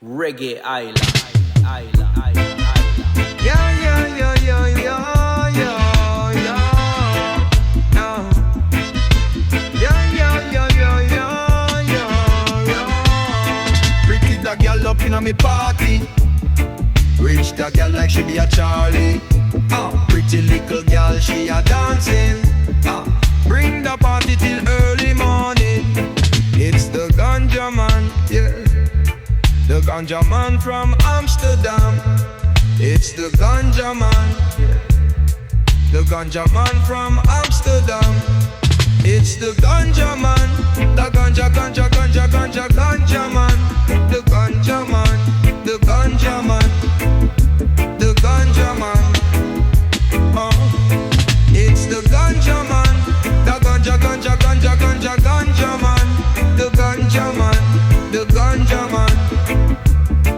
Reggae Island, Island, Island, Island. Yeah, yeah, yeah, yeah, yeah, yeah, yeah. Yeah, yeah, yeah, yeah, yeah, yeah, yeah. Pretty that girl up in me party. Rich that girl like she be a Charlie. Pretty little girl, she a dancing. Bring the party till early morning. It's the Ganja man, yeah. The Ganja man from Amsterdam. It's the Ganja man, yeah. The Ganja man from Amsterdam. It's the Ganja man. The Ganja, Ganja, Ganja, Ganja, Ganja man. The Ganja man. The Ganja man. The Ganja man. It's the Ganja man. The Ganja, Ganja, Ganja, Ganja, Ganja man. The Ganja man. The Ganja man.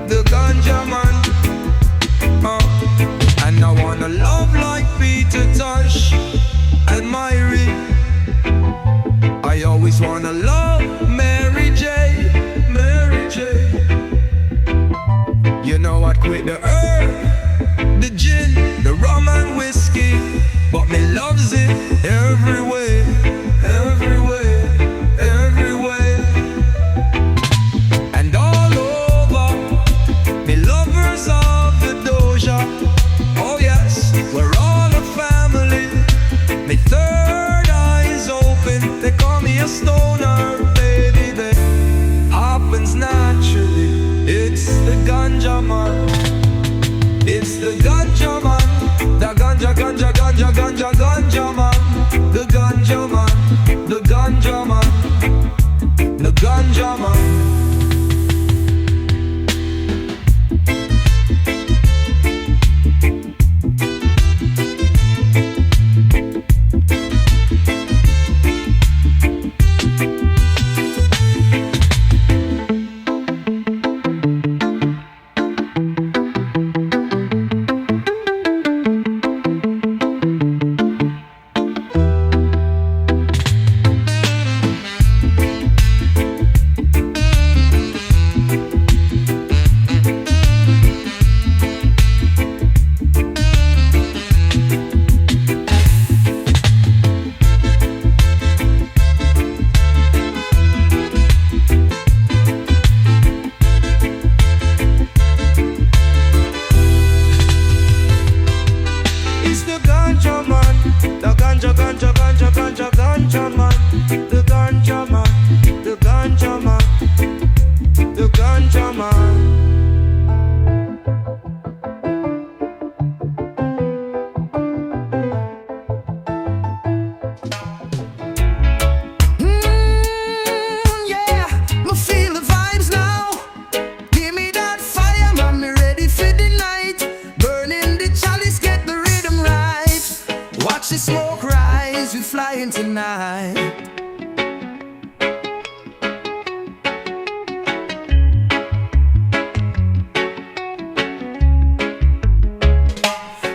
The Ganja man. And I wanna love like Peter Tosh and Myri. I always wanna love Mary J, Mary J. You know I'd quit the herb, the gin, the rum and whiskey, but me loves it every way, every way, every way. And all over, me lovers of the doja. Oh yes, we're all a family. Me third eye is open. They call me a stoner, baby. That happens naturally. It's the Ganja man. It's the Ganja man. The Ganja, Ganja, Ganja, Ganja, Ganja man. The Ganja man. The Ganja man. The Ganja man.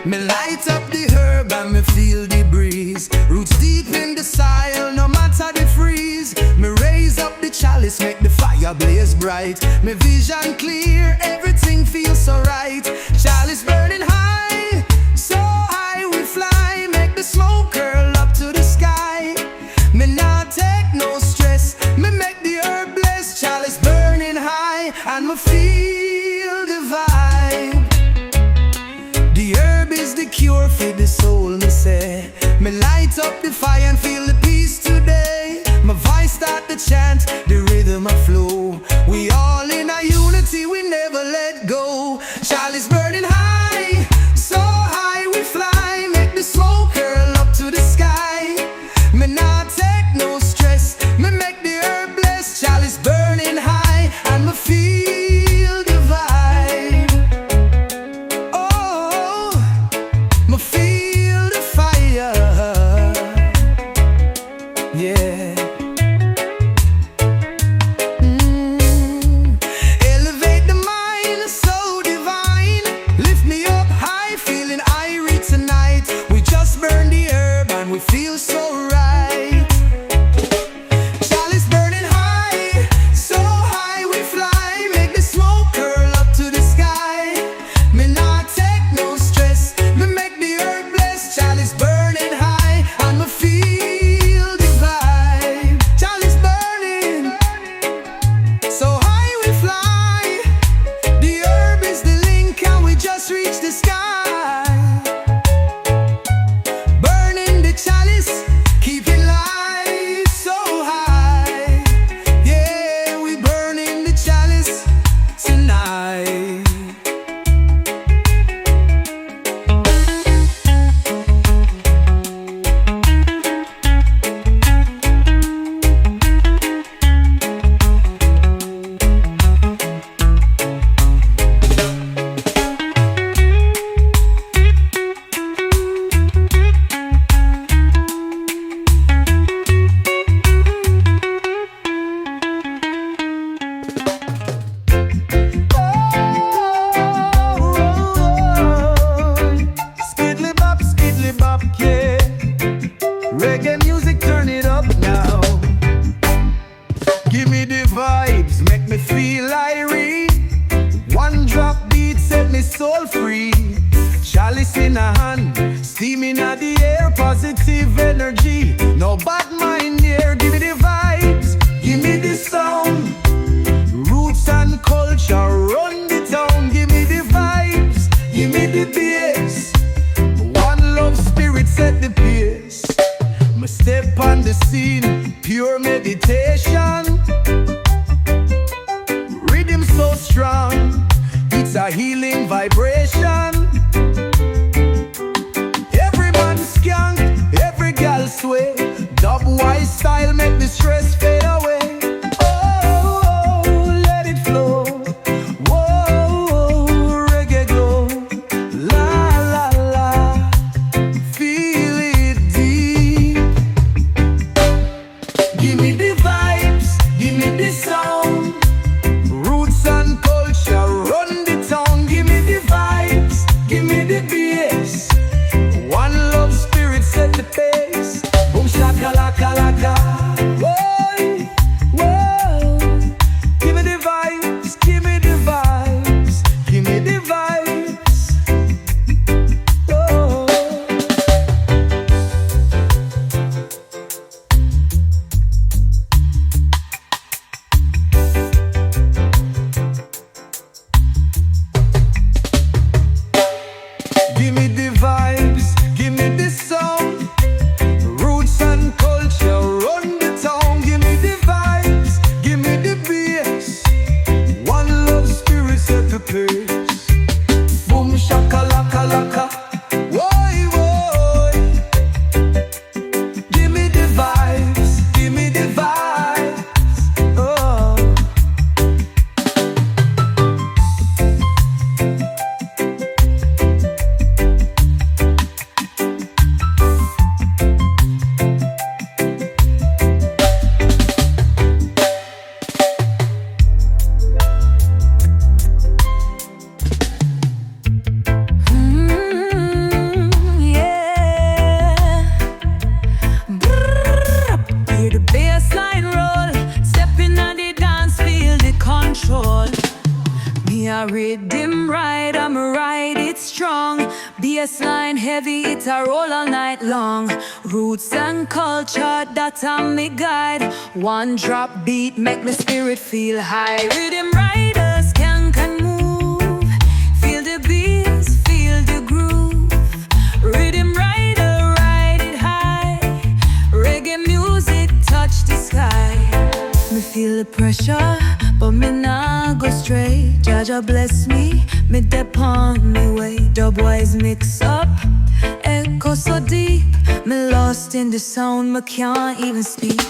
Me light up the herb and me feel the breeze. Roots deep in the soil, no matter the freeze. Me raise up the chalice, make the fire blaze bright. Me vision clear, everything feels so right. Chalice burning high, so high we fly. Make the smoke curl up to the sky. Me not take no stress, me make the herb bless. Chalice burning high, and me feel the vibe. The herb is the cure for the soul, me say. Me light up the fire and feel the peace today. My voice start to chant, the rhythm a flow. We all in a unity, we never let go. Chalice burning high, so high we fly. Make the smoke curl up to the sky. Me not take no stress, me make the herb bless. Chalice burning high, and me feel the vibe. Oh, me feel the fire. Yeah. soul free. Chalice in a hand, steam in the air, positive energy. No bad mind here, give me the vibes, give me the sound. Roots and culture run the town. Give me the vibes, give me the bass. One love spirit set the pace. My step on the scene, pure meditation. Rhythm so strong, it's a healing vibration. Every man skank, every gal sway. Dub-wise style make the stress fade away. One drop beat make my spirit feel high. Rhythm riders can move. Feel the beats, feel the groove. Rhythm rider, ride it high. Reggae music touch the sky. Me feel the pressure, but me nah go stray. Jaja bless me dep on me way. Dub-wise mix up, echo so deep. Me lost in the sound, me can't even speak.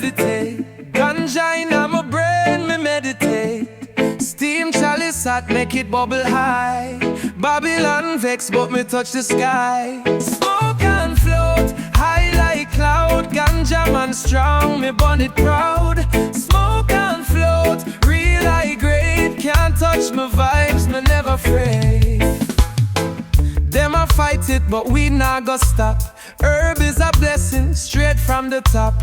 levitate. Ganja in my brain, me meditate. Steam chalice hot, make it bubble high. Babylon vex, but me touch the sky. Smoke and float, high like cloud. Ganja man strong, me burn it proud. Smoke and float, real high grade. Can't touch my vibes, me never afraid. Them a fight it, but we not go stop. Herb is a blessing, straight from the top.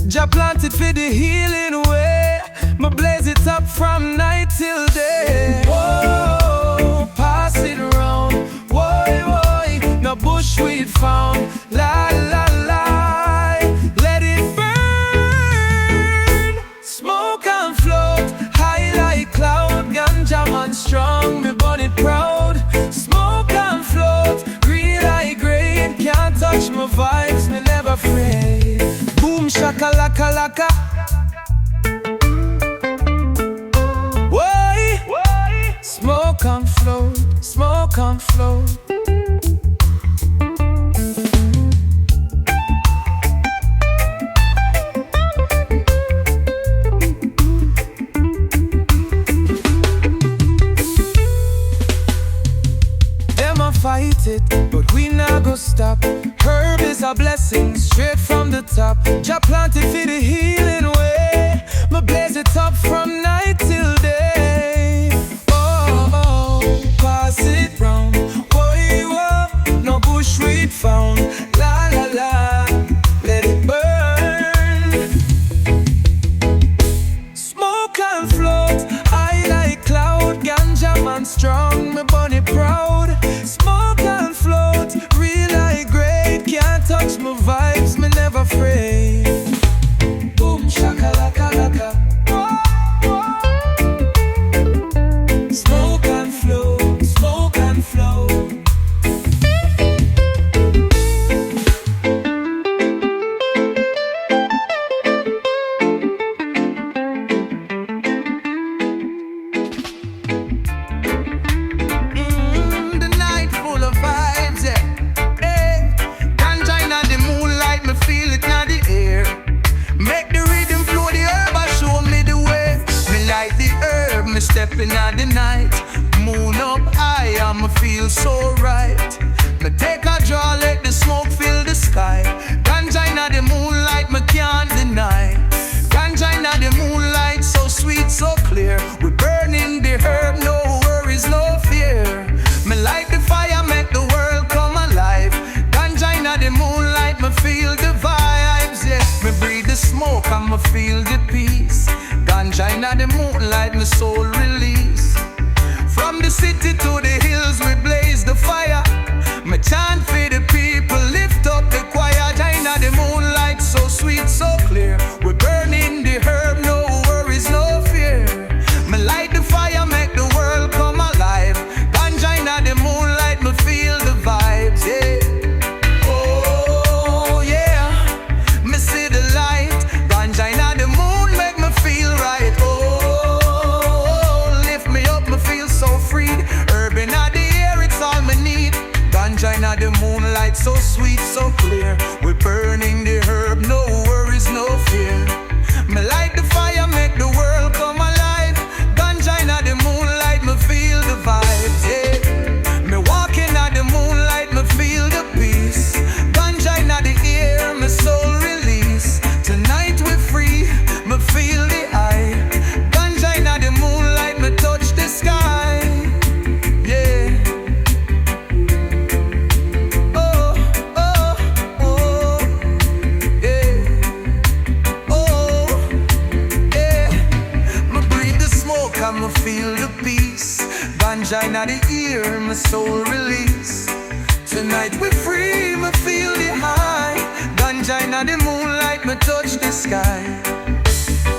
Jah planted for the healing way. Me blaze it up from night till day. Whoa, pass it around. Whoa, whoa, no bushweed found. La la la, let it burn. Smoke and float, high like cloud. Ganja man strong, me burn it proud. Smoke and float, real high grade. Can't touch my vibes, me never afraid. Boom shakalaka laka. Why? Smoke and float, smoke and float. Them a fight it, but we not go stop. Herb is a blessing, straight from the top. Jah planted for the healing way. Me blaze it up from night till day. Oh, oh, pass it round. Whoa, whoa, no bushweed found. La la la, let it burn. Smoke and float, high like cloud. Ganja man strong, me burn it proud. Smoke and float, real high grade. Can't touch my vibes, me never afraid. Boom shakalaka laka. Smoke and float, smoke and float. The night full of vibes, yeah. Hey, ganja inna the moonlight, me feel it inna the air. Make the rhythm flow, the herb a show me the way. Me like the herb, me step inna the night. Moon up high, and me feel so right. Me take a draw, let the smoke fill the sky. Ganja inna the moonlight, me can't deny. Ganja inna the moonlight, so sweet, so clear. We burning the herb, no worries, no fear. Me like the fire, make the world come alive. Ganja inna the moonlight, me feel the vibes, yeah. Me breathe the smoke and me feel the peace. Ganja inna the moonlight, me soul release. From the city to the hills, we blaze the fire. Me chant for the people, lift up the choir. Ganja inna the moonlight, so sweet, so clear. We burning the herb, no worries, no fear. Me light the fire, make the world come alive. Ganja inna the moonlight, me feel the vibes, yeah. Oh yeah, me see the light. Ganja inna the moon, make me feel right. Oh, lift me up, me feel so free. Herb inna the air, it's all me need. Ganja inna the moonlight, so sweet, so clear. We're burning the herb, no worries, no fear. Me light the fire, make the world come alive. Ganja inna the moonlight, me feel the vibes, yeah. Me walking at the moonlight, me feel the peace. Ganja inna the air, me soul release. Tonight we free, me feel the high. Ganja inna the moonlight, me touch the sky, yeah. Oh, oh, oh, yeah. Oh, yeah. Me breathe the smoke and me feel the peace. Ganja inna the ear, my soul release. Tonight we free, me feel the high. Ganja inna the moonlight, me touch the sky.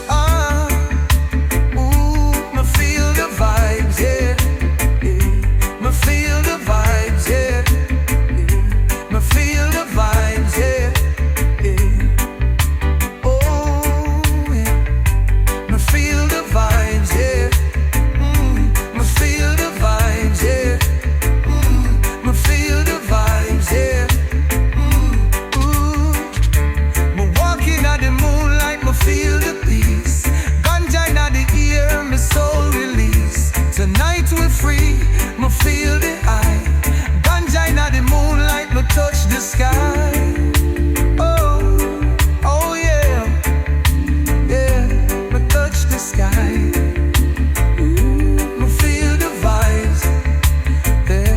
Ah, ooh, me feel the vibes, yeah. Me feel the vibes, yeah. Me feel the vibes, yeah. Oh, yeah. Me feel the vibes, yeah. Me feel the vibes, yeah. Me feel the vibes, yeah. Me walking at the moonlight, sky. Oh, oh yeah, yeah, me touch the sky. Me feel the vibes, yeah,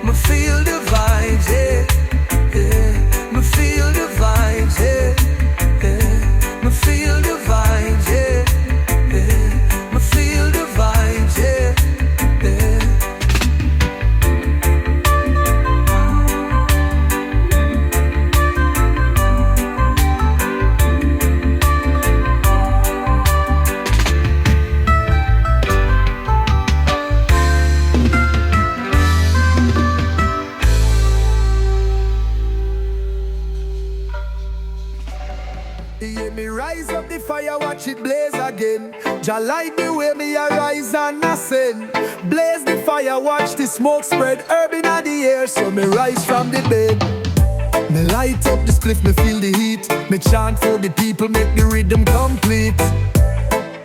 me feel the vibes, yeah, yeah, me feel the vibes, yeah, yeah, me feel the vibes, yeah, yeah, me feel the vibes, yeah, yeah. Yeah, me rise up the fire, watch it blaze again. Jah light the way me arise and ascend. Blaze the fire, watch the smoke spread. Herb inna the air, so me rise from the bed. Me light up the spliff, me feel the heat. Me chant for the people, make the rhythm complete.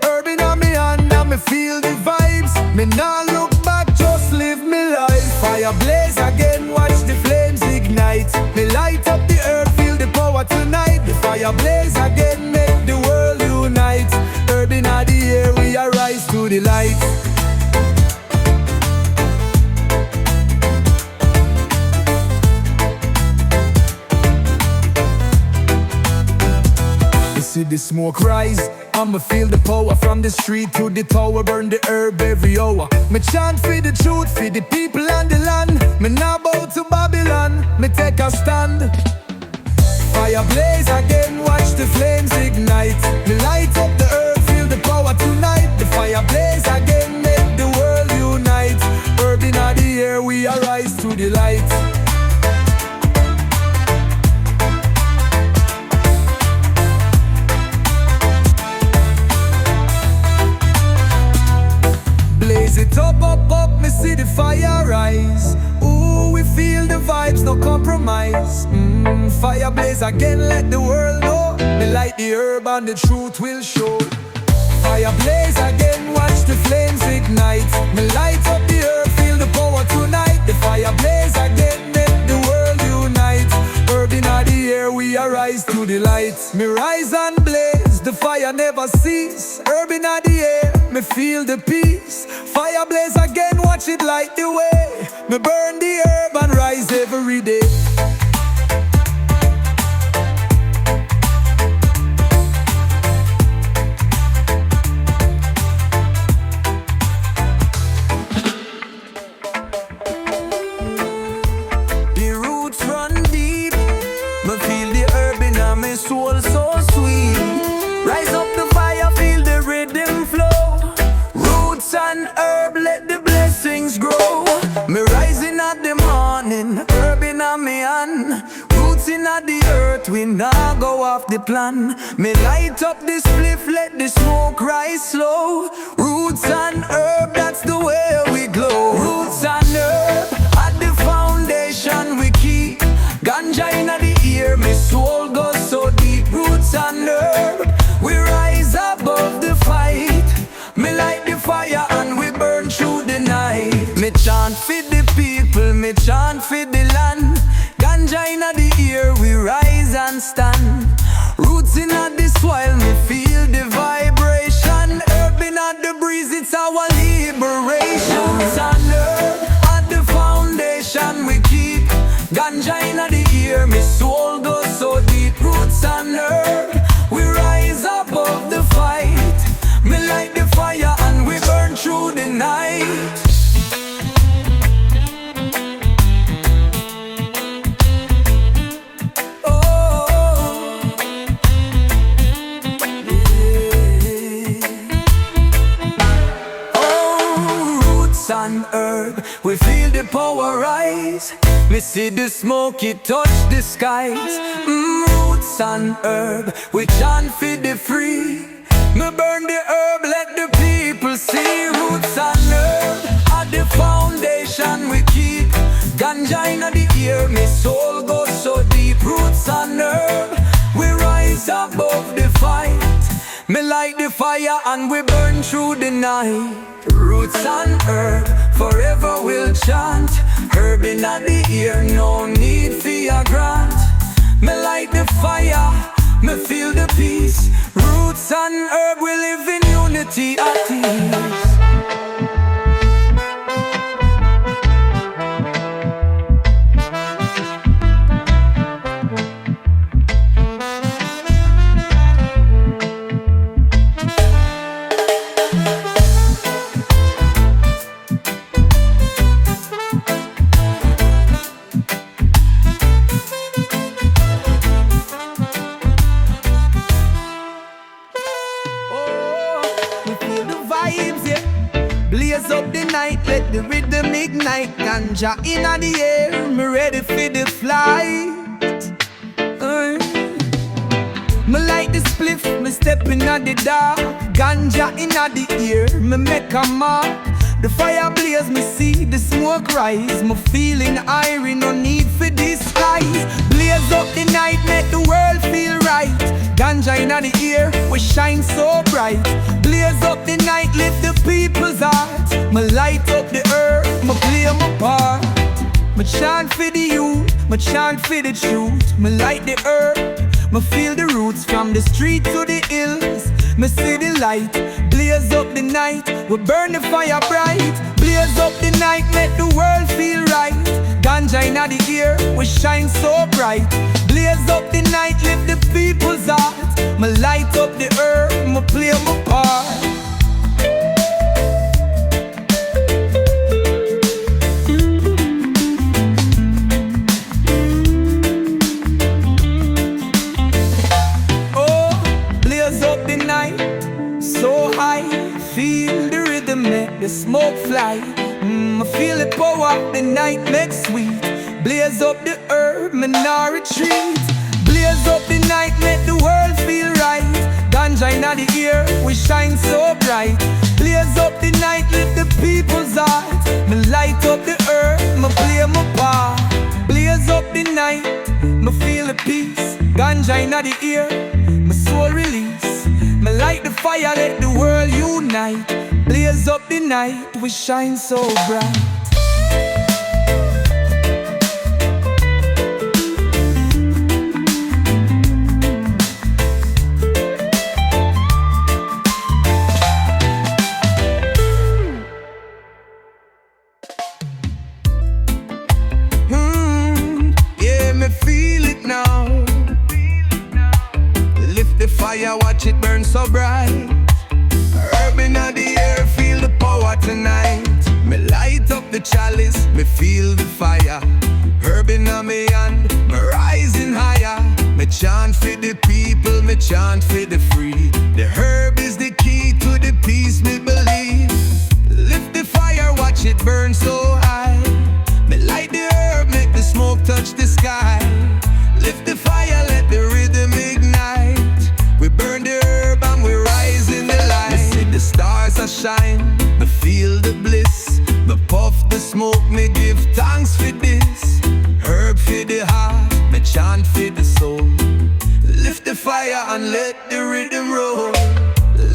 Herb inna me hand, and me feel the vibes. Me nah look back, just live me life. Fire blaze again, watch the flames ignite. Me light up the earth, feel the power tonight. The fire blaze again, make the world unite. Herb inna the air, we arise to the light. You see the smoke rise, I'ma feel the power from the street to the tower. Burn the herb every hour. Me chant for the truth, for the people and the land. Me nah bow to Babylon, me take a stand. Fire blaze again, watch the flames ignite. Me light up the earth, feel the power tonight. The fire blaze again, make the world unite. Herb inna the air, we arise to the light. Blaze it up, up, up, me see the fire rise. Ooh, we feel the vibes, no compromise. Fire blaze again, let the world know. Me light the herb and the truth will show. Fire blaze again, watch the flames ignite. Me light up the earth, feel the power tonight. The fire blaze again, make the world unite. Herb inna the air, we arise to the light. Me rise and blaze, the fire never cease. Herb inna the air, me feel the peace. Fire blaze again, watch it light the way. Me burn the herb and rise every day. The roots run deep, me feel the herb inna me soul so sweet. Rise up the fire, feel the rhythm flow. Roots and herb, let the blessings grow. Me rising at the morning, herb inna me hand. Roots inna the earth, we nah go off the plan. Me light up this spliff, let the smoke rise slow. Roots and herb, that's the way we glow. Roots and herb, at the foundation we keep. Ganja inna the ear, me soul goes so deep. Roots and herb, we rise above the fight. Me light the fire and we burn through the night. Me chant for the people, me chant for the land. Ganja inna the ear, we rise and stand. Roots inna the soil, me feel the vibration. Herb inna the breeze, it's our liberation. Roots and herb, at the foundation we keep. Ganja inna the ear, me soul goes so deep. Roots and herb, we rise above the fight. Me light the fire and we burn through the night. Oh, yeah. Oh, roots and herb, we feel the power rise. Me see the smoke, it touch the skies. Roots and herb, we chant for the free. Me burn the herb, let the people see. Roots and herb, at the foundation we keep. Ganja inna the ear, me soul goes so deep. Roots and herb, we rise above the fight. Me light the fire and we burn through the night. Roots and herb, forever we'll chant. Herb inna the ear, no need for a grant. ignite. Ganja inna the air, me ready for the flight. Me light the spliff, me step inna the dark. Ganja inna the ear, me make a mark. The fire blaze, me see the smoke rise. Me feeling iron, no need for disguise. Blaze up the night, make the world feel right. Ganja inna the ear, we shine so bright. Blaze up the night, lift the people's heart. Me light up the earth, me play my part. Me chant for the youth, me chant for the truth. Me light the earth, me feel the roots from the street to the hills. Me see the light, blaze up the night. We burn the fire bright. Blaze up the night, make the world feel right. Ganja inna the ear, we shine so bright. Blaze up the night, lift the people's heart. Me light up the earth, me play my part. So high, feel the rhythm make the smoke fly. I feel the power, the night makes sweet. Blaze up the herb, me nah retreat. Blaze up the night, make the world feel right. Ganja inna the ear, we shine so bright. Blaze up the night, lift the people's heart. Me light up the earth, me play my part. Blaze up the night, me feel the peace. Ganja inna the ear, my soul release. Me light the fire, let the world unite. Blaze up the night, we shine so bright. Yeah, me feel it now. Lift the fire, watch it burn so bright. Herb inna the air, feel the power tonight. Me light up the chalice, me feel the fire. Herb inna me hand, me rising higher. Me chant for the people, me chant for the free. The herb is the key to the peace, me believe. Lift the fire, watch it burn so high. Me light the herb, make the smoke touch the sky. Lift the fire, let the rhythm ignite. We burn the herb and we rise in the light. Me see the stars are shine, me feel the bliss. Me puff the smoke, me give thanks for this. Herb for the heart, me chant for the soul. Lift the fire and let the rhythm roll.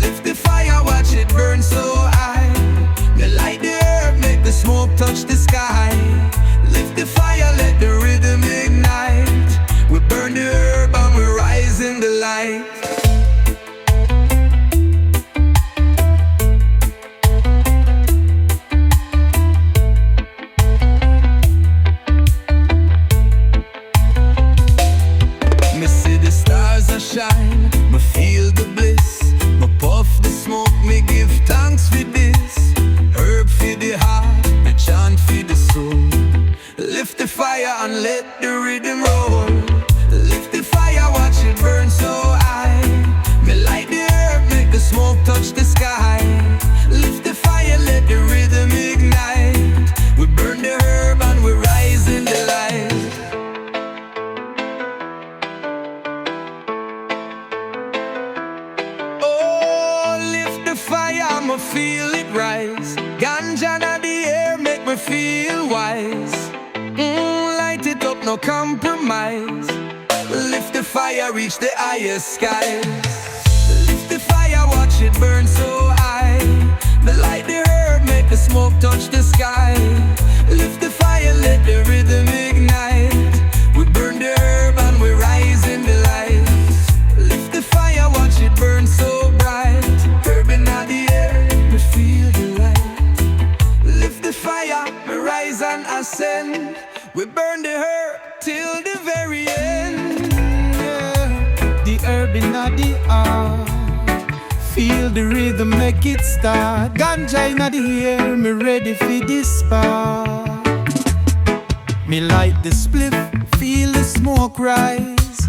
Lift the fire, watch it burn so high. Me light the herb, make the smoke touch the sky. Lift the fire, let the rhythm ignite. We burn the herb and we rise in the light. Me see the stars are shine, me feel the bliss. Me puff the smoke, me give thanks for this. Herb for the heart, me chant for the soul. Lift the fire and let the rhythm roll. Lift the fire, watch it burn so high. Me light the herb, make the smoke touch the sky. Lift the fire, let the rhythm ignite. We burn the herb and we rise in the light. Oh, lift the fire, I'ma feel it rise. Ganja in the air, make me feel wise. Light it up, no compromise. Lift the fire, reach the highest skies. Lift the fire, watch it burn so high. Me light the herb, make the smoke touch the sky. Lift the fire, let the rhythm ignite. We burn the herb and we rise in the light. Lift the fire, watch it burn so bright. Herb inna the air, we feel the light. Lift the fire, we rise and ascend. We burn the herb till the very end. The herb inna the heart, feel the rhythm, make it start. Ganja inna the air, me ready for this spark. Me light the spliff, feel the smoke rise.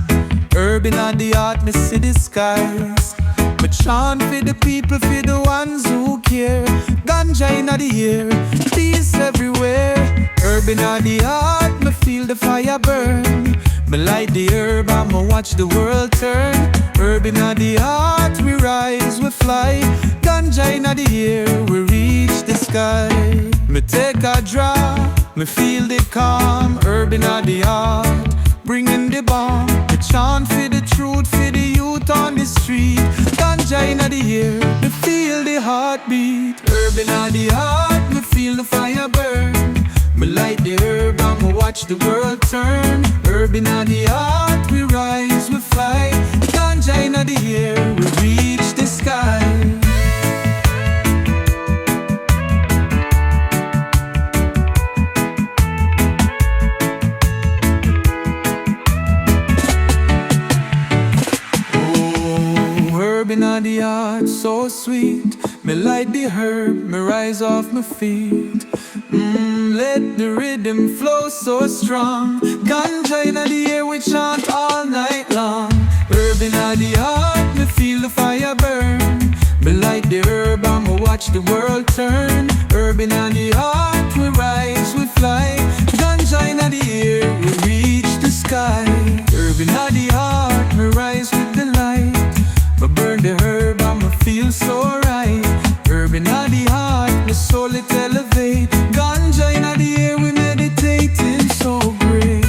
Herb inna the heart, me see the skies. Me chant for the people, for the ones who care. Ganja inna the air, peace everywhere. Herb inna the heart, me feel the fire burn. Me light the herb, I'ma watch the world turn. Herb inna the heart, we rise, we fly. Ganja inna the air, we reach the sky. Me take a drop, me feel the calm. Herb inna the heart, bringing the bomb. Me chant for the truth, for the youth on the street. Ganja inna the air, me feel the heartbeat. Herb inna the heart, me feel the fire burn. Me light the herb, I'ma watch the world turn. Herb inna the heart, we rise, we fly. Ganja inna the air, we reach the sky. Herb inna the heart, so sweet. Me light the herb, me rise off my feet. Let the rhythm flow so strong. Ganja inna the air, we chant all night long. Herb inna the heart, me feel the fire burn. Me light the herb, I'ma watch the world turn. Herb inna the heart, we rise, we fly. Ganja inna the air, we reach the sky. Herb inna the heart, me rise with the light. Me burn the herb, I'ma feel so right. Herb inna the heart, my soul it elevate. Ganja inna the air, we meditating so great.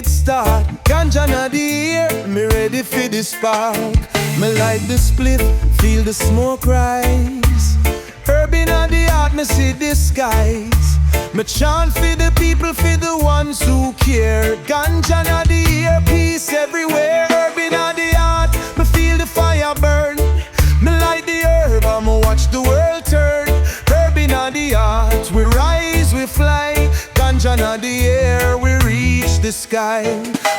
Start. Ganja na the air, me ready for the spark. Me light the split, feel the smoke rise. Herb inna the heart, me see the skies. Me chant for the people, for the ones who care. Ganja na the air, peace everywhere. Herb inna the heart, me feel the fire burn. Me light the herb, I'ma watch the world turn. Herb inna the heart, we rise, we fly. Ganja na the air, we reach the sky.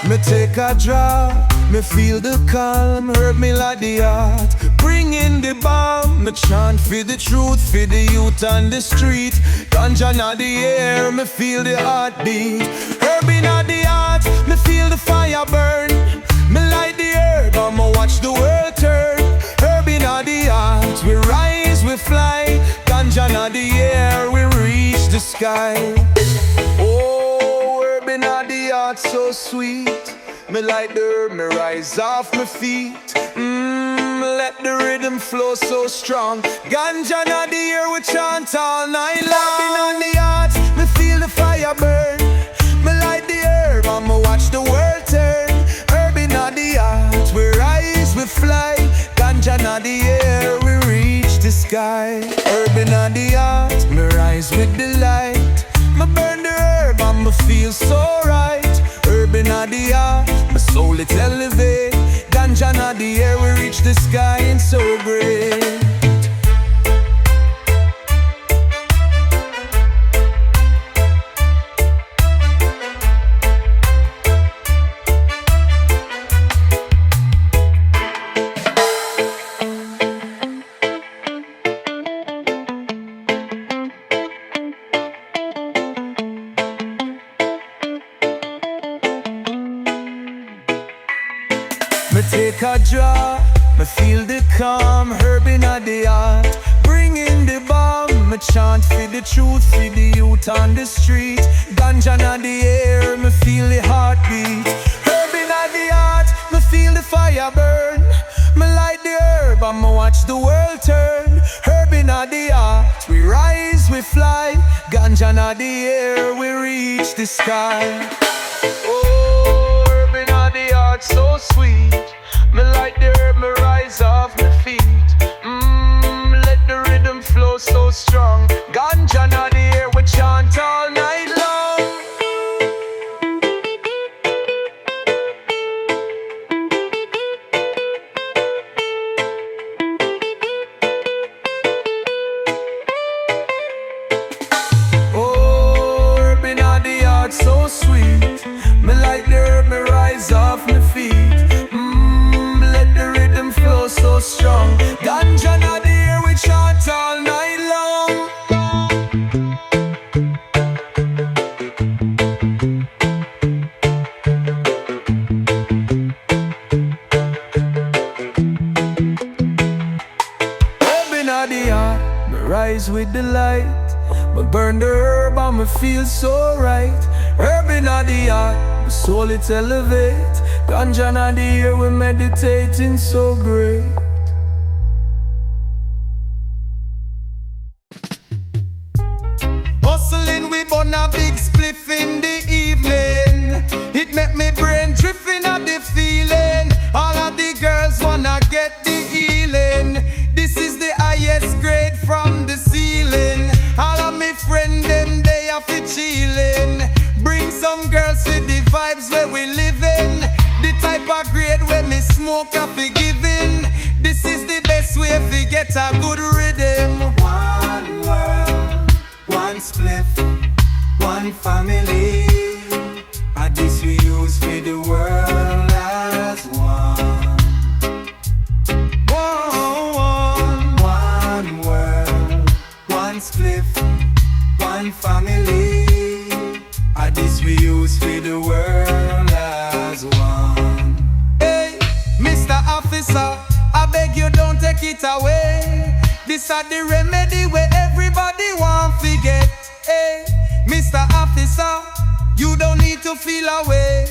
Me take a drop, me feel the calm. Herb me like the heart, bring in the bomb. Me chant for the truth, for the youth on the street. Ganja na the air, me feel the heartbeat. Herb inna the heart, me feel the fire burn. Me light the herb, I'ma watch the world turn. Herb inna the heart, we rise, we fly. Ganja na the air, we reach the sky. Oh, herb inna the heart, so sweet. Me light the herb, me rise off my feet. Let the rhythm flow so strong. Ganja na the air, we chant all night long. Herb inna the heart, me feel the fire burn. Me light the herb, I'ma watch the world turn. Herb inna the heart, we rise, we fly. Ganja na the air, we reach the sky. Herb inna the heart, me rise with the light. Me burn the herb, I'ma feel so right. Herb inna the heart, my soul it elevate. Ganja na the air, we reach the sky and so great. Me take a draw, me feel the calm. Herb inna the heart, bring in the bomb. Me chant for the truth, for the youth on the street. Ganja na the air, me feel the heartbeat. Herb inna the heart, me feel the fire burn. Me light the herb, I'ma watch the world turn. Herb inna the heart, we rise, we fly. Ganja na the air, we reach the sky. Oh, herb inna the heart, so sweet. Me light the herb, me rise off my feet. Let the rhythm flow so strong. Ganja na the air, we chant all night long. so sweet. Me like the herb, me rise off my feet. Let the rhythm flow so strong. Ganja na the air, we chant all night long. Herb inna the heart, me rise with the light. Me burn the herb and me feel so right. Herb inna the heart, my soul it elevate. Ganja na the air, we meditating so great. Hustling, we burn a big spliff in the evening. It make me brain drifting at the feeling. All of the girls wanna get the healing. This is the highest grade from the ceiling. All of me friend them, they are fi chillin'. Bring some girls with the vibes where we living. The type of grade where me smoke a fi giving. This is the best way fi get a good rhythm. One world, one spliff, one family. And this we use for the world as one. One world, one spliff, one family. And this we use for the world as one. Hey, Mr. Officer, I beg you don't take it away. This are the remedy where everybody want to get. Hey, Mr. Officer, you don't need to feel away.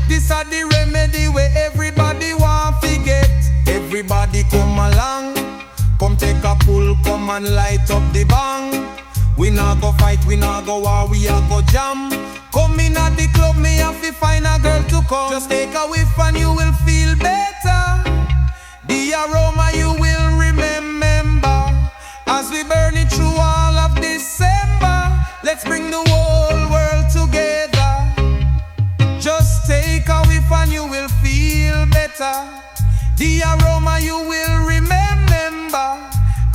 This are the remedy where everybody want to get. Everybody come along, come take a pull, come and light up the bang. We not go fight, we not go war, we a go jam. Come in at the club, me have to find a girl to come. Just take a whiff and you will feel better. The aroma you will remember as we burn it through all of December. Let's bring the whole world together. Just take a whiff and you will feel better. The aroma you will remember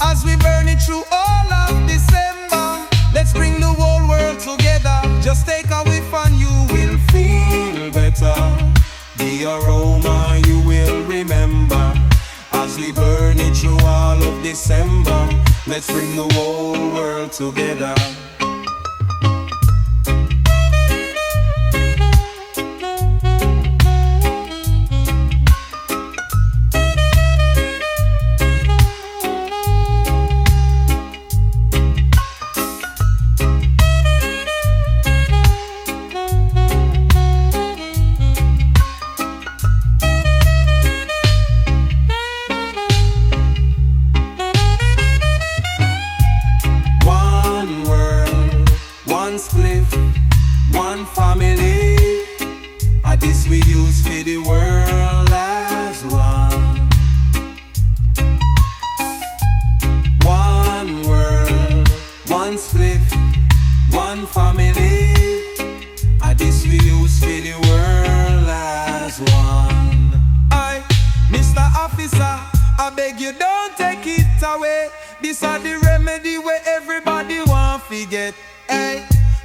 as we burn it through all of December. Let's bring the whole world together. Just take a whiff and you will feel better. The aroma you will remember as we burn it through all of December. Let's bring the whole world together.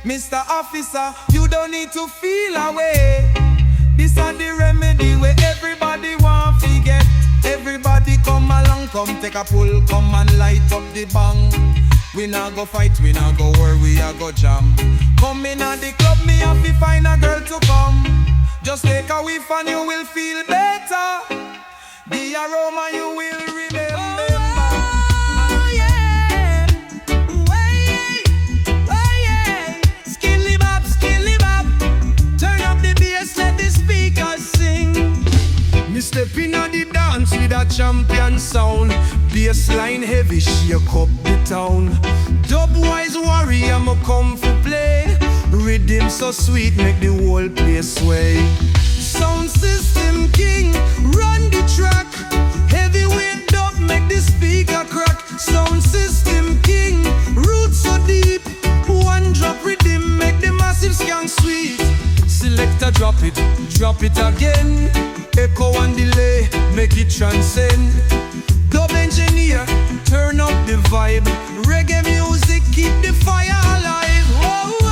Mr. Officer, you don't need to feel away. This are the remedy where everybody want to get. Everybody come along, come take a pull, come and light up the bang. We not go fight, we not go war, we a go jam. Come in at the club, me have to find a girl to come. Just take a whiff and you will feel better. The aroma you will remember. Step in on the dance with a champion sound. Bassline heavy, shake up the town. Dub-wise warrior, I'ma come for play. Rhythm so sweet, make the whole place sway. Sound system king, run the track. Heavyweight dub, make the speaker crack. Sound system king, roots so deep. One drop rhythm, make the massive skank sweet. Selector drop it again. Echo and delay, make it transcend. Dub engineer, turn up the vibe. Reggae music, keep the fire alive. Oh, oh,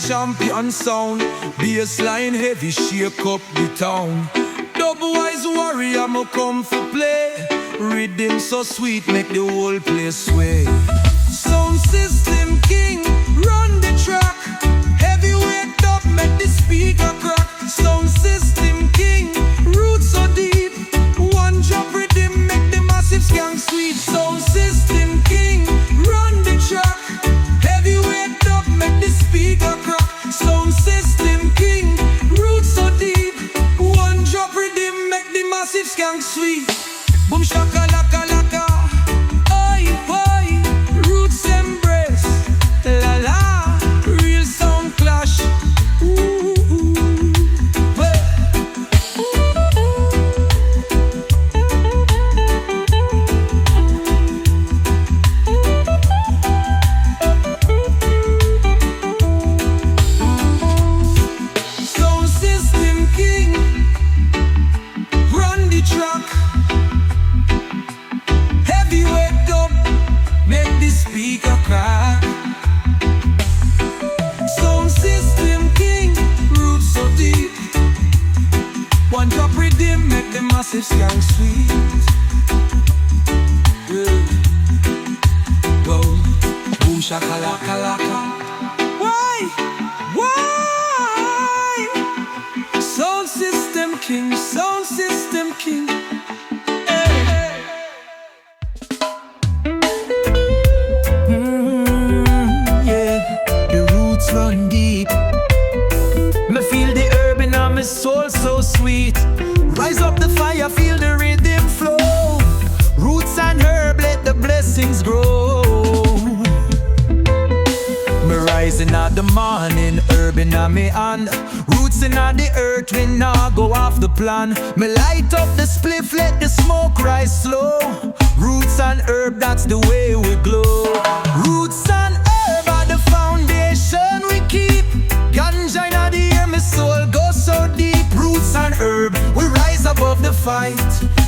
champion sound. Bassline heavy, shake up the town. Dub-wise warrior, mo come for play. Rhythm so sweet, make the whole place sway. Sound system king, run the track. Heavyweight dub, make the speaker crack. Sound system king, roots so deep. One drop rhythm, make the massive skank sweet. Sound system king, run the track. Heavyweight dub, make the speaker crack. Sound system king, roots so deep. One drop rhythm, make the massive skank sweet. Boom shaka laka laka, oi oi, roots embrace, la la, real sound clash. Ooh, sound system king, run the track. Heavyweight dub, make the speaker crack. Sound system king, roots so deep. One drop rhythm, make the massive skank sweet. Yeah. Whoa, boom shakalaka laka. Why? Sound system king, sound system king. Run deep. Me feel the herb in my soul so sweet. Rise up the fire, feel the rhythm flow. Roots and herb, let the blessings grow. Me rising at the morning, herb in me hand. Roots in the earth, we now go off the plan. Me light up the spliff, let the smoke rise slow. Roots and herb, that's the way we glow. Roots and herb are the foundation we keep. Ganja in the air, my soul goes so deep. Roots and herb, we rise above the fight.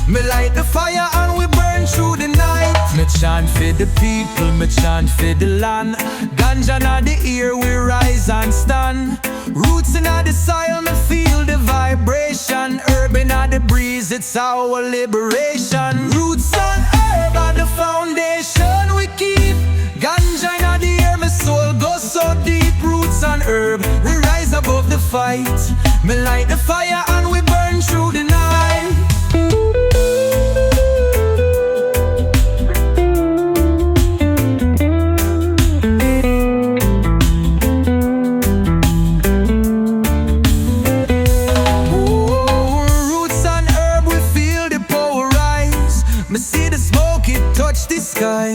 Me light the fire and we burn through the night. Me chant for the people, me chant for the land. Ganja in the air, we rise and stand. Roots in the soil, me feel the vibration. Herb in the breeze, it's our liberation. Roots and herb are the foundation we keep. Ganja in the air, my soul goes so deep. Roots and herb, we rise above the fight. Me light the fire and we burn through the night. Oh, roots and herb, we feel the power rise. Me see the smoke, it touch the sky.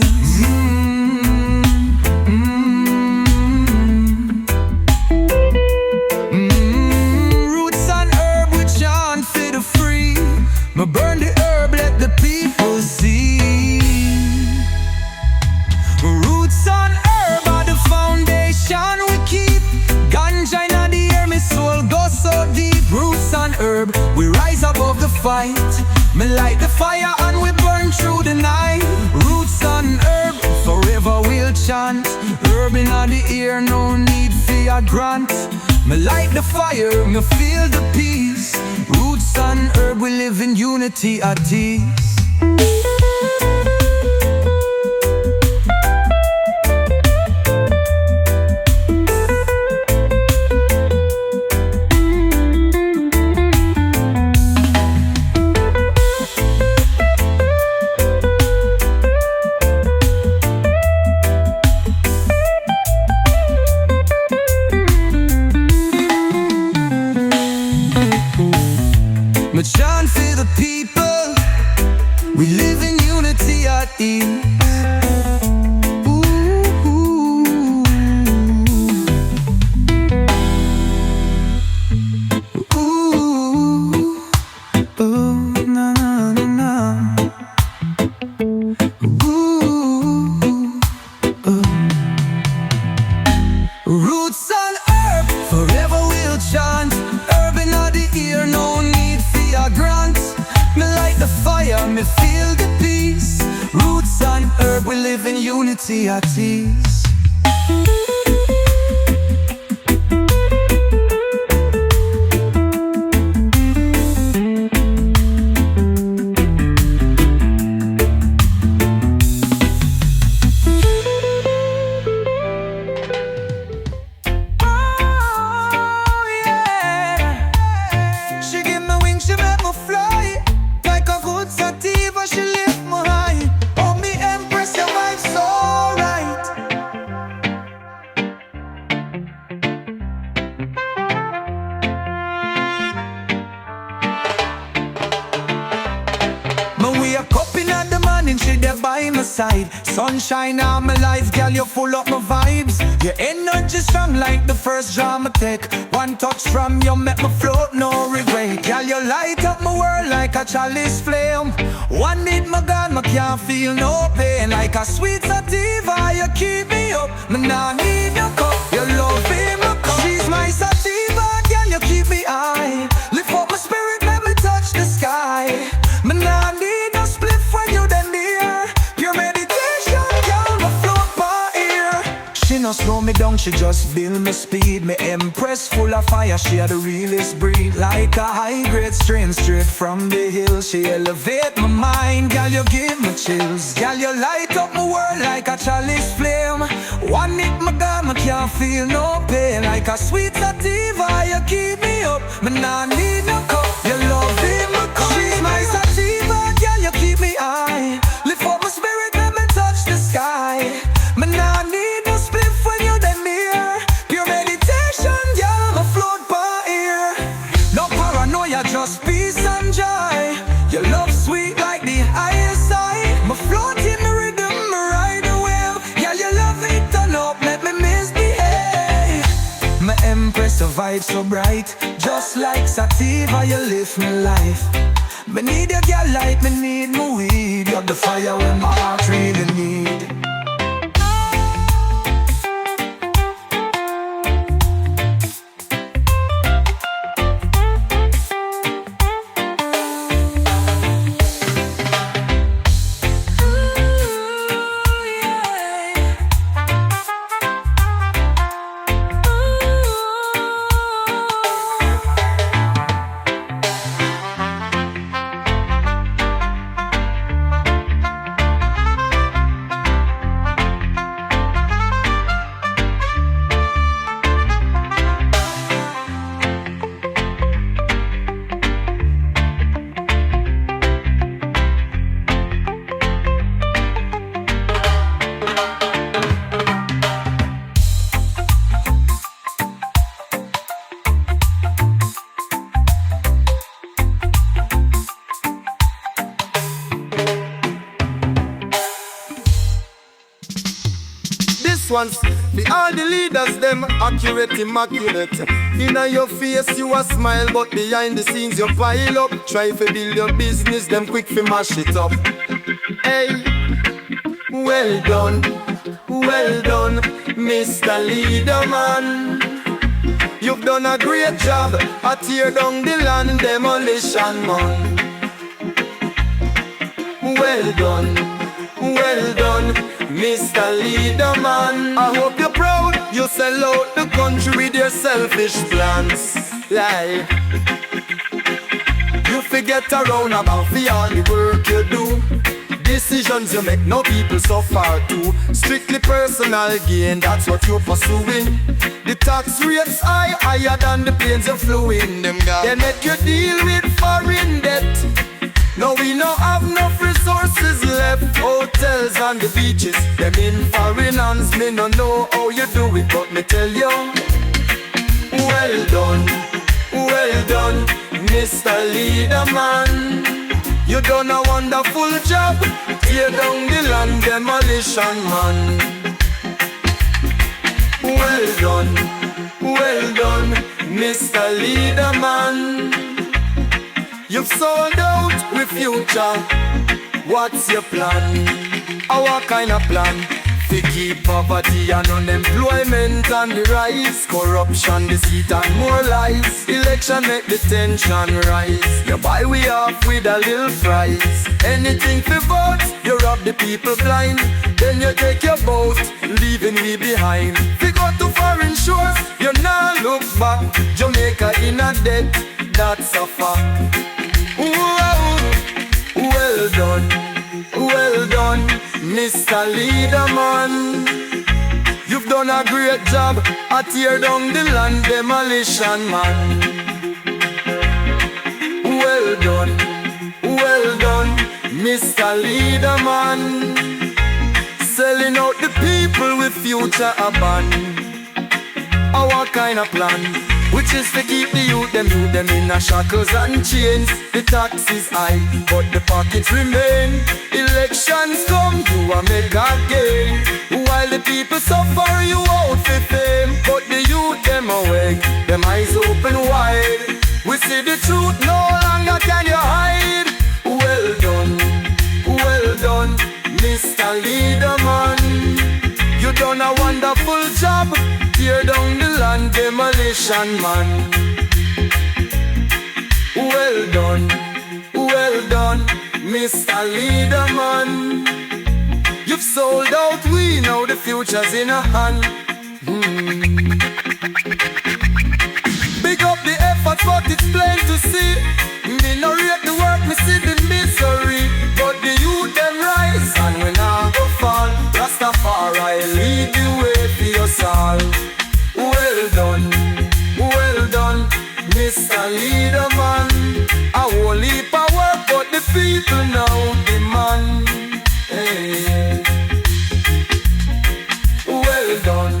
Me burn the herb, let the people see. Roots and herb are the foundation we keep. Ganja in the air, my soul goes so deep. Roots and herb, we rise above the fight. Me light the fire and we burn through the night. Roots and herb, forever we'll chant. Herb in the air, no need for a grant. Me light the fire, me feel the peace. Roots and herb, we live in unity at ease. Me chant for the people, we live in unity at ease. Roots and herb, forever we'll chant. Herb in the ear, no need for a grant. Me light the fire, me feel the peace. Roots and herb, we live in unity at ease. side. Sunshine on my life, girl, you full up my vibes. Your energy strong like the first drama take. One touch from you make me float, no regret. Girl, you light up my world like a chalice flame. One hit my gun, I can't feel no pain. Like a sweet sativa, you keep me up. Me nah need your cup, your love in my cup. She's my sativa, girl, you keep me high. Lift up my spirit, let me touch the sky. Me nah need no split when you then near. Pure meditation, girl, me float by ear. She no slow me down, she just build me speed. Me empress full of fire, she a the realest breed. Like a high-grade strain straight from the hill. She elevate my mind, girl, you give me chills. Girl, you light up my world like a chalice flame. One hit my gun, I can't feel no pain. Like a sweet sativa, you keep me up. Me nah need no cup, your love in my cup. She's my sativa, girl, you keep me high. Lift up my spirit, let me touch the sky. Me nah need no split when you then near. Pure meditation, girl, me float by ear. No paranoia, just peace and joy. Your love sweet like the highest high. Me float in the rhythm, me ride the wave. Girl, your love it turn up, let me misbehave. My empress, a vibe so bright. Just like sativa, you lift me life. Me need your girl like me need my weed. You're the fire when my heart really need. Once the all the leaders them accurate, immaculate. Inna your face you a smile, but behind the scenes you pile up. Try to build your business, them quick fi mash it up. Hey, well done, Mr. Leader Man. You've done a great job at tear down the land demolition man. Well done, Mr. Leader Man. I hope you're proud. You sell out the country with your selfish plans. Lie. You forget around about the all the work you do. Decisions you make, no people suffer too. Strictly personal gain, that's what you're pursuing. The tax rates higher than the pains you're flowing. They make you deal with foreign debt. Now we no have enough resources left. Hotels and the beaches, them in foreign hands. Me no know how you do it, but me tell you, well done, Mr. Leader Man. You done a wonderful job, tear down the land demolition man. Well done, Mr. Leader Man. You've sold out with future. What's your plan? Our kind of plan? To keep poverty and unemployment and the rise. Corruption, deceit and more lies. Election make the tension rise. You buy we off with a little price. Anything for vote, you rob the people blind. Then you take your boat, leaving me behind. We go to foreign shores, you now look back. Jamaica in a debt, that's a fact. Well done, Mr. Leader Man. You've done a great job at tear down the land demolition man. Well done, Mr. Leader Man. Selling out the people with future abandoned. Our kind of plan? which is to keep the youth them in a shackles and chains. The tax is high, but the pockets remain. Elections come, you a make a gain. While the people suffer, you out for fame. But the youth them awake, them eyes open wide. We see the truth, no longer can you hide. Well done, Mr. Leader Man. You done a wonderful job, tear down the land, demolition man. Well done, Mr. Leader Man. You've sold out, we know the future's in a hand. Big up the effort, but it's plain to see. Me no rate the work, me see the misery. But the youth them rise, and we now go fall. Rastafari lead the way for us all. Well done, Mr. Leader Man. A whole heap of work, but the people now demand. Hey. Well done.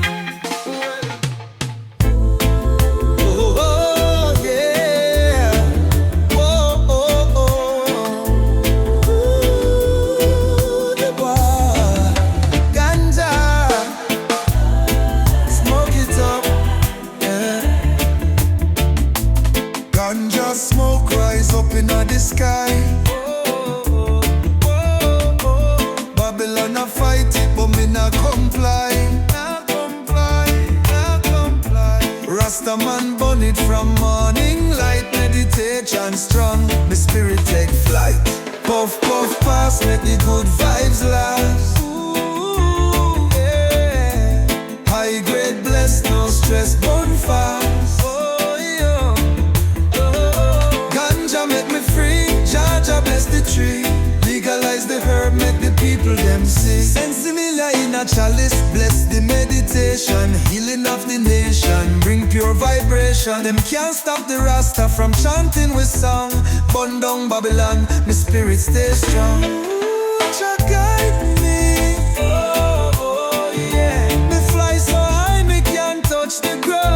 Ganja smoke rise up in the sky. Babylon a fight it, but me not comply. Rasta man burn it from morning light. Meditation strong, my spirit take flight. Puff puff pass, make the good vibes last. Ooh, yeah. High grade blessed, no stress, burn fast. Ganja bless the tree, legalize the herb, make the people them see. Sensimilia in a chalice, bless the meditation, healing of the nation, bring pure vibration. Them can't stop the Rasta from chanting with song. Burn down Babylon, my spirit stay strong. Jah guide me, oh yeah. Me fly so high, me can't touch the ground.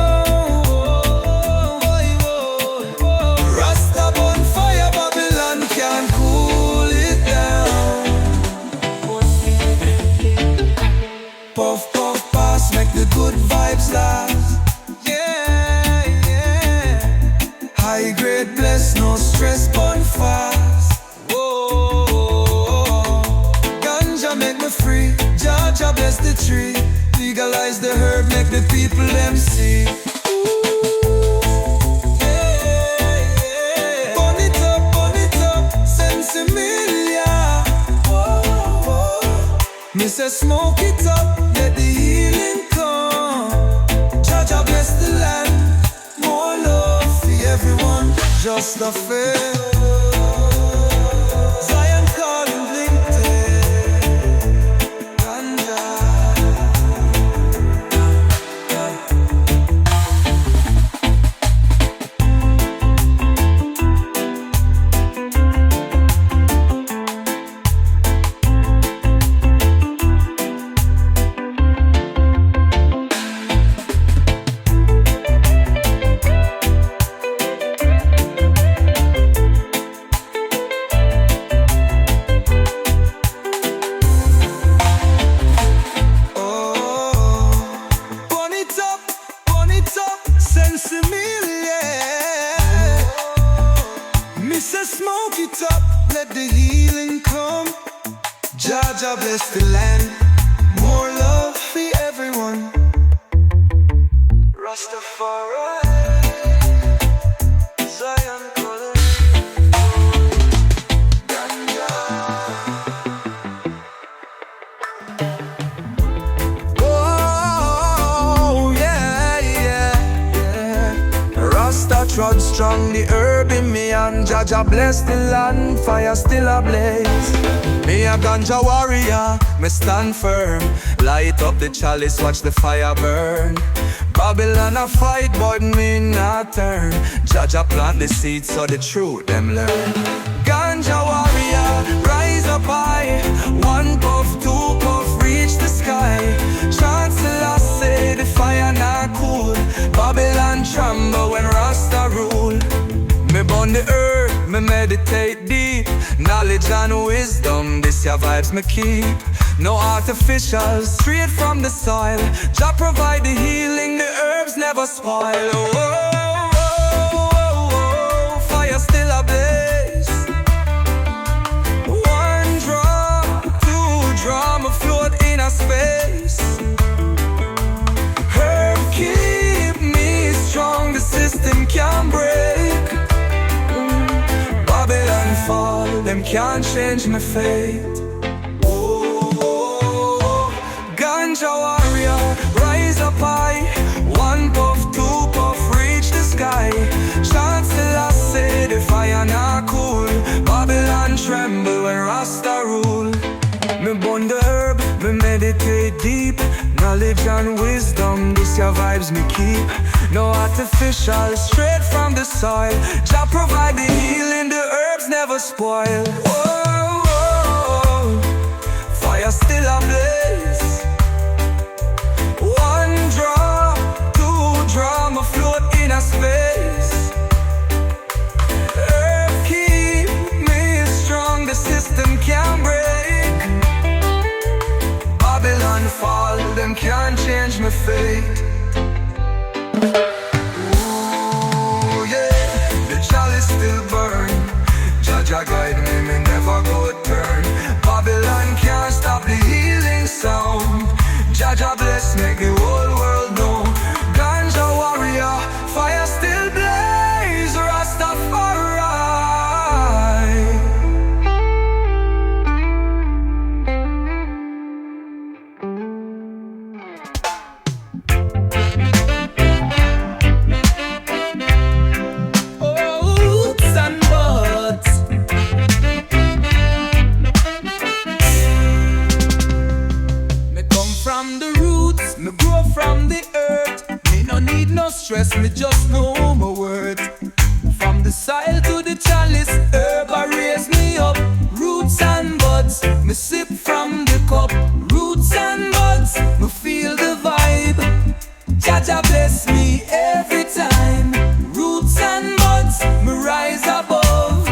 Puff, puff, pass, make the good vibes last. Yeah, yeah. High grade bless, no stress, burn fast. Whoa, Ganja make me free. Jaja bless the tree. Legalize the herb, make the people them see. Me say smoke it up, let the healing come. Jaja bless the land, more love for everyone. Just a fair Zion calling limited. Ganja. Smoke it up, let the healing come. Jaja bless the land, more love for everyone. Rastafari, Zion calling. Oh yeah, yeah, yeah. Rasta trod strong, the herb in me, and Jaja bless the land, fire still ablaze. Me a ganja warrior, me stand firm. Light up the chalice, watch the fire burn. Babylon a fight, but me not turn. Jaja plant the seeds so the truth them learn. Ganja warrior, rise up high. One puff, two puff, reach the sky. Chancellor say the fire not cool. Babylon tremble the earth, me meditate deep. Knowledge and wisdom, this your vibes me keep. No artificial, straight from the soil. Jah provide the healing, the herbs never spoil. Oh, fire still ablaze. One draw, two draw, me float in a space. Herb keep me strong, the system can't break. Babylon fall, them can't change my fate. Ganja warrior, rise up high. One puff, two puff, reach the sky. Chant till I say the fire not cool. Babylon tremble when Rasta rule. Me burn the herb, me meditate deep. Knowledge and wisdom, this your vibes me keep. No artificial, straight from the soil. Jah provide the healing, the herbs never spoil. Whoa, fire still ablaze. One draw, two draw, me float in a space. Herb keep me strong, the system can't break. Babylon fall, them can't change my fate. Ooh, yeah, the chalice still burn. Jah guide me, me never go turn. Babylon can't stop the healing sound. Jah bless, make the whole world know. Ganja warrior, fire still blaze. Rastafari. Roots and buds. Me come from the roots, me grow from the earth. Me no need no stress, me just know my worth. From the soil to the chalice, herb a raise me up. Roots and buds, me sip from the cup. Roots and buds, me feel the vibe. Jah bless me every time. Roots and buds, me rise above.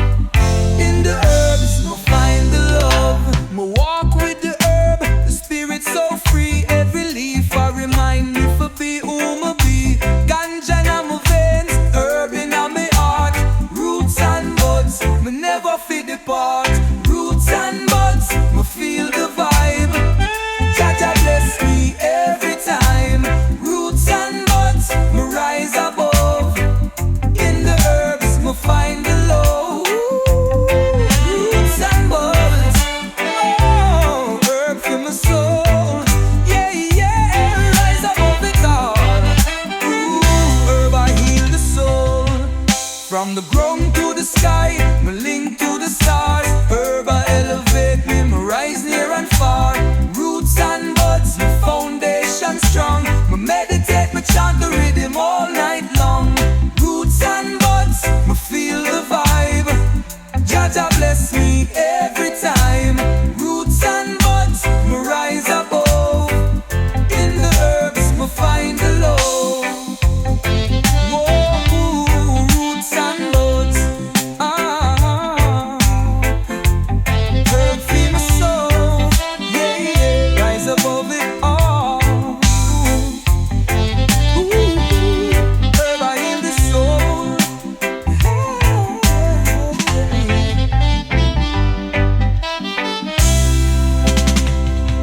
In the herbs, me find the love. Me walk with the herb, the spirit so free. Every leaf I remind me for be who me be. Ganja in my veins, herb in my heart. Roots and buds, me never fit depart. Roots and buds, me feel the vibe. Jah bless me every time. Roots and buds, me rise above. In the herbs, me find the love. Roots and buds, oh, herb for my soul. Yeah, yeah, rise above it all. Ooh, herb I heal the soul. From the ground to the sky, me link to the stars. Herb I elevate me, me rise near and far. Roots and buds, my foundation strong. Me meditate, me chant the rhythm all night long. Roots and buds, me feel the vibe. Jah bless me every time. Roots and buds, me rise above. In the herbs, me find the love. Whoa, roots and buds, herb for my soul. Yeah, yeah, rise above it all. Ooh, herb I heal the soul.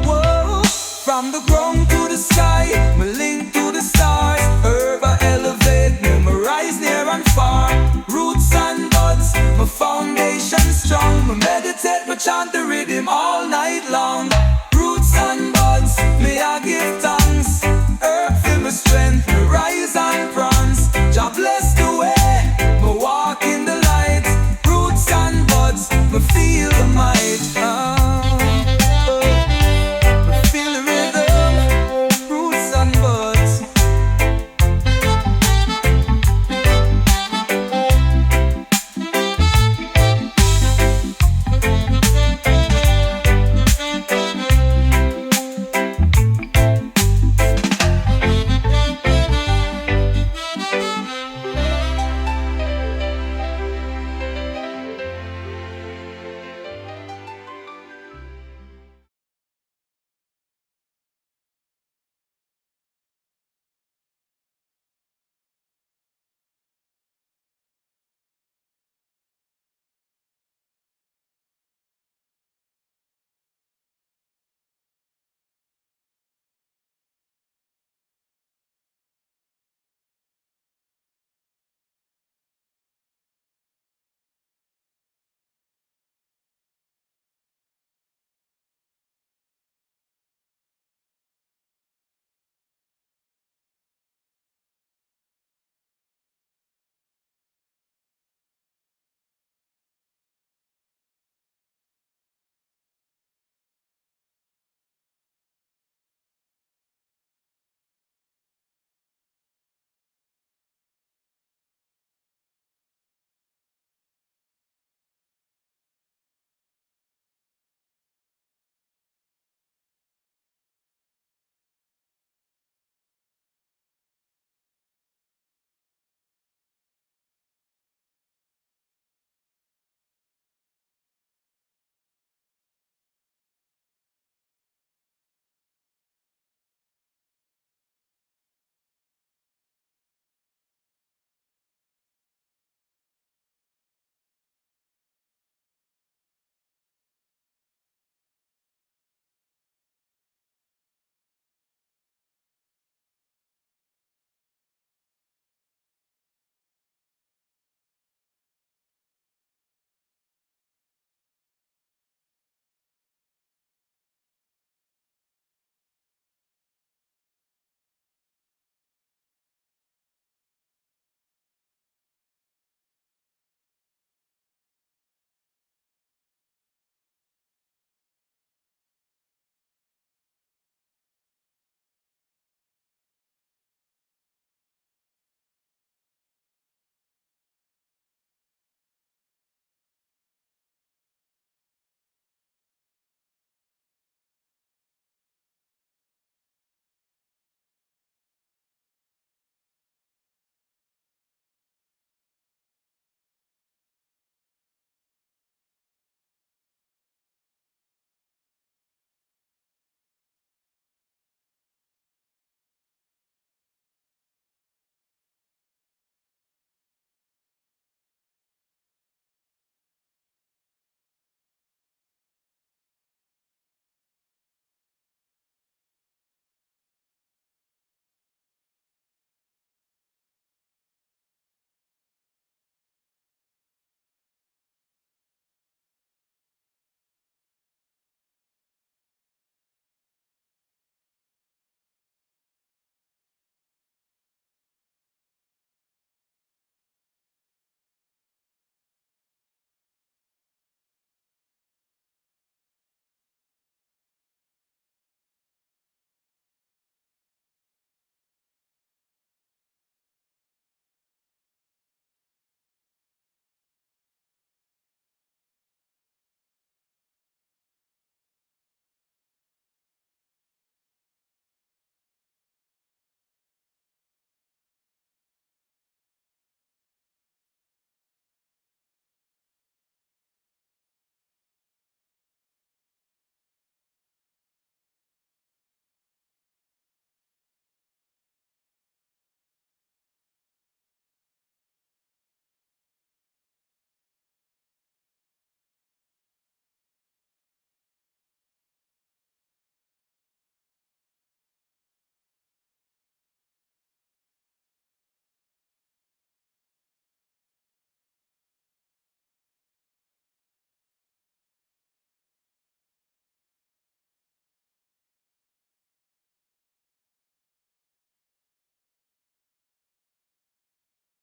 Whoa, from the ground to the sky, me link to the stars. Herb I elevate me, me rise near and far. Roots and buds, my foundation strong. Me meditate, me chant the rhythm all night long.